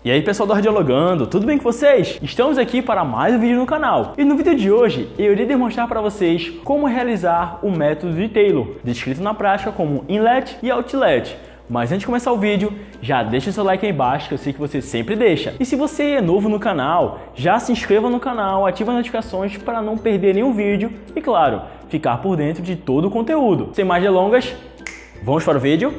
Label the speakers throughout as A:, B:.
A: E aí pessoal do Radiologando, tudo bem com vocês? Estamos aqui para mais um vídeo no canal. E no vídeo de hoje eu irei demonstrar para vocês como realizar o método de Taylor, descrito na prática como inlet e outlet. Mas antes de começar o vídeo, já deixa o seu like aí embaixo, que eu sei que você sempre deixa. E se você é novo no canal, já se inscreva no canal, ative as notificações para não perder nenhum vídeo e, claro, ficar por dentro de todo o conteúdo. Sem mais delongas, vamos para o vídeo?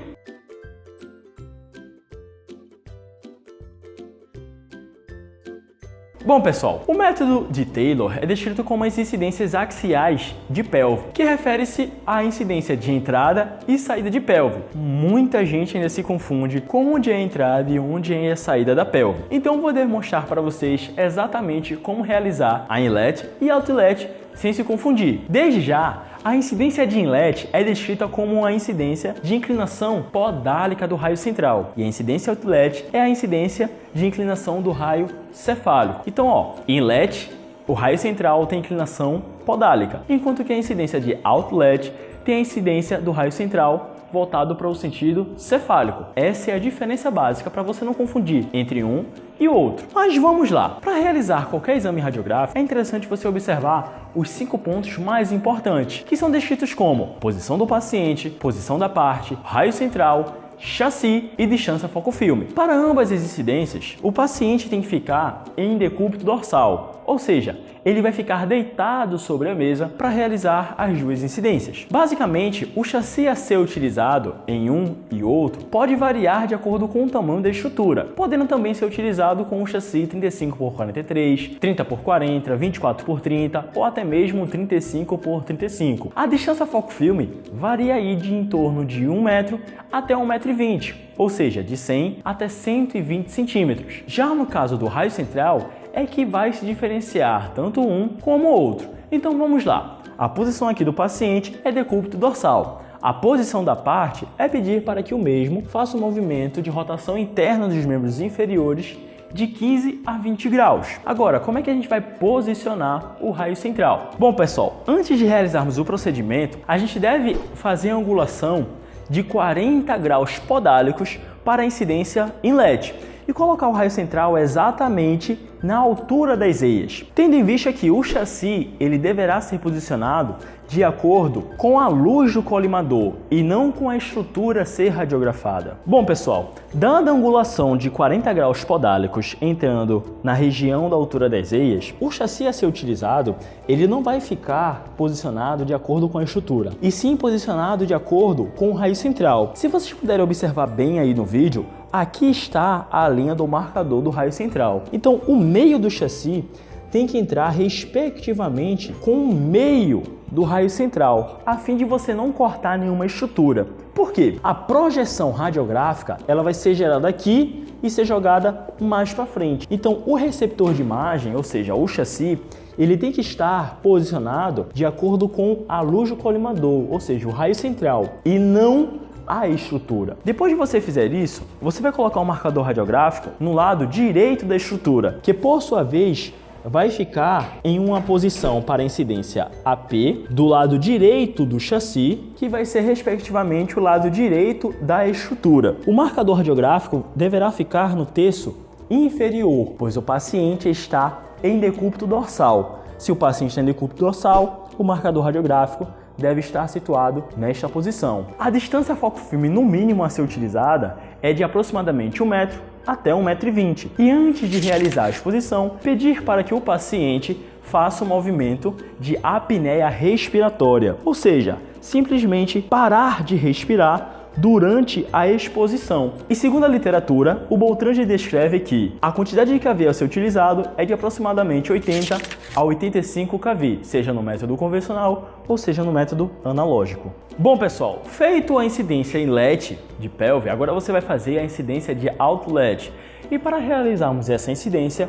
A: Bom pessoal, o método de Taylor é descrito como as incidências axiais de pelve, que refere-se à incidência de entrada e saída de pelve. Muita gente ainda se confunde com onde é a entrada e onde é a saída da pelve. Então vou demonstrar para vocês exatamente como realizar a inlet e outlet sem se confundir. Desde já, a incidência de inlet é descrita como a incidência de inclinação podálica do raio central e a incidência outlet é a incidência de inclinação do raio cefálico. Então, inlet, o raio central tem inclinação podálica, enquanto que a incidência de outlet tem a incidência do raio central voltado para o sentido cefálico. Essa é a diferença básica para você não confundir entre um e o outro. Mas vamos lá! Para realizar qualquer exame radiográfico, é interessante você observar os 5 pontos mais importantes, que são descritos como posição do paciente, posição da parte, raio central, chassi e distância foco-filme. Para ambas as incidências, o paciente tem que ficar em decúbito dorsal, ou seja, ele vai ficar deitado sobre a mesa para realizar as duas incidências. Basicamente, o chassi a ser utilizado em um e outro pode variar de acordo com o tamanho da estrutura, podendo também ser utilizado com o chassi 35x43, 30x40, 24x30 ou até mesmo 35x35. A distância foco-filme varia aí de em torno de 1 metro até 1,20 m, ou seja, de 100 até 120 centímetros. Já no caso do raio central, é que vai se diferenciar tanto um como o outro. Então vamos lá. A posição aqui do paciente é decúbito dorsal. A posição da parte é pedir para que o mesmo faça um movimento de rotação interna dos membros inferiores de 15 a 20 graus. Agora, como é que a gente vai posicionar o raio central? Bom pessoal, antes de realizarmos o procedimento, a gente deve fazer a angulação de 40 graus podálicos para a incidência inlet e colocar o raio central exatamente na altura das eias, tendo em vista que o chassi ele deverá ser posicionado de acordo com a luz do colimador e não com a estrutura a ser radiografada. Bom pessoal, dada a angulação de 40 graus podálicos entrando na região da altura das eias, o chassi a ser utilizado ele não vai ficar posicionado de acordo com a estrutura, e sim posicionado de acordo com o raio central. Se vocês puderem observar bem aí no vídeo, aqui está a linha do marcador do raio central. Então, o meio do chassi tem que entrar respectivamente com o meio do raio central, a fim de você não cortar nenhuma estrutura. Por quê? A projeção radiográfica ela vai ser gerada aqui e ser jogada mais para frente. Então, o receptor de imagem, ou seja, o chassi, ele tem que estar posicionado de acordo com a luz do colimador, ou seja, o raio central, e não a estrutura. Depois de você fizer isso, você vai colocar o marcador radiográfico no lado direito da estrutura, que por sua vez vai ficar em uma posição para incidência AP do lado direito do chassi, que vai ser respectivamente o lado direito da estrutura. O marcador radiográfico deverá ficar no terço inferior, pois o paciente está em decúbito dorsal. Se o paciente está em decúbito dorsal, o marcador radiográfico deve estar situado nesta posição. A distância foco-filme no mínimo a ser utilizada é de aproximadamente 1 metro até 1,20 m. E antes de realizar a exposição, pedir para que o paciente faça um movimento de apneia respiratória, ou seja, simplesmente parar de respirar durante a exposição. E segundo a literatura, o Boltrand descreve que a quantidade de kV a ser utilizado é de aproximadamente 80 a 85 kV, seja no método convencional ou seja no método analógico. Bom pessoal, feito a incidência inlet de pelve, agora você vai fazer a incidência de outlet. E para realizarmos essa incidência,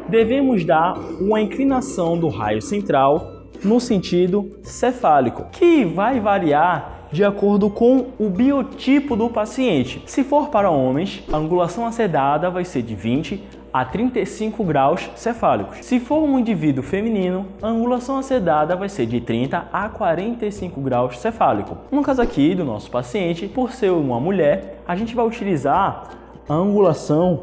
A: devemos dar uma inclinação do raio central no sentido cefálico, que vai variar de acordo com o biotipo do paciente. Se for para homens, a angulação a ser dada vai ser de 20 a 35 graus cefálicos. Se for um indivíduo feminino, a angulação a ser dada vai ser de 30 a 45 graus cefálico. No caso aqui do nosso paciente, por ser uma mulher, a gente vai utilizar a angulação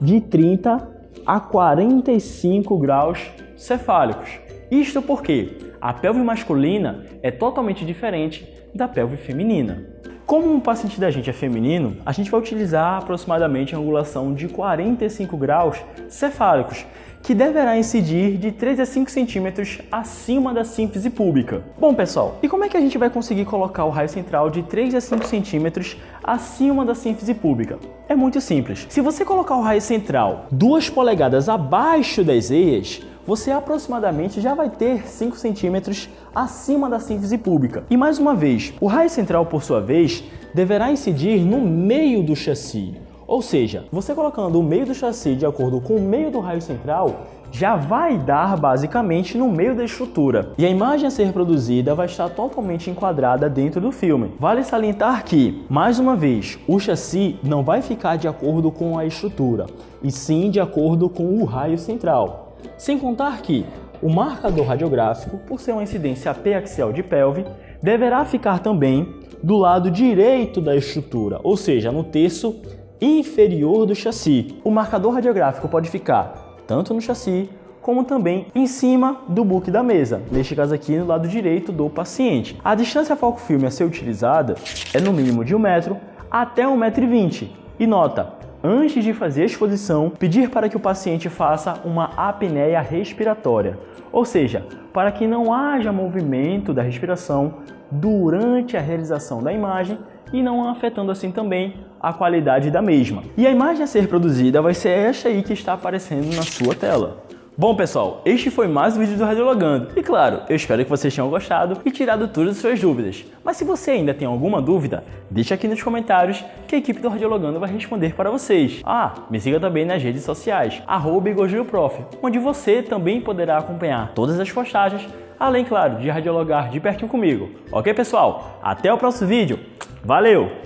A: de 30 a 45 graus cefálicos. Isto porque a pelve masculina é totalmente diferente da pelve feminina. Como um paciente da gente é feminino, a gente vai utilizar aproximadamente a angulação de 45 graus cefálicos, que deverá incidir de 3 a 5 centímetros acima da sínfise púbica. Bom, pessoal, e como é que a gente vai conseguir colocar o raio central de 3 a 5 centímetros acima da sínfise púbica? É muito simples. Se você colocar o raio central 2 polegadas abaixo das eias, você aproximadamente já vai ter 5 centímetros acima da sínfise púbica. E mais uma vez, o raio central, por sua vez, deverá incidir no meio do chassi. Ou seja, você colocando o meio do chassi de acordo com o meio do raio central, já vai dar basicamente no meio da estrutura. E a imagem a ser produzida vai estar totalmente enquadrada dentro do filme. Vale salientar que, mais uma vez, o chassi não vai ficar de acordo com a estrutura, e sim de acordo com o raio central. Sem contar que o marcador radiográfico, por ser uma incidência apiaxial de pelve, deverá ficar também do lado direito da estrutura, ou seja, no terço inferior do chassi. O marcador radiográfico pode ficar tanto no chassi como também em cima do book da mesa, neste caso aqui no lado direito do paciente. A distância foco-filme a ser utilizada é no mínimo de 1 metro até 1,20 m. E nota, antes de fazer a exposição, pedir para que o paciente faça uma apneia respiratória, ou seja, para que não haja movimento da respiração durante a realização da imagem e não afetando assim também a qualidade da mesma. E a imagem a ser produzida vai ser esta aí que está aparecendo na sua tela. Bom, pessoal, este foi mais um vídeo do Radiologando. E claro, eu espero que vocês tenham gostado e tirado todas as suas dúvidas. Mas se você ainda tem alguma dúvida, deixa aqui nos comentários que a equipe do Radiologando vai responder para vocês. Me siga também nas redes sociais, @igorgilprof, onde você também poderá acompanhar todas as postagens, além, claro, de radiologar de pertinho comigo. Ok, pessoal? Até o próximo vídeo. Valeu!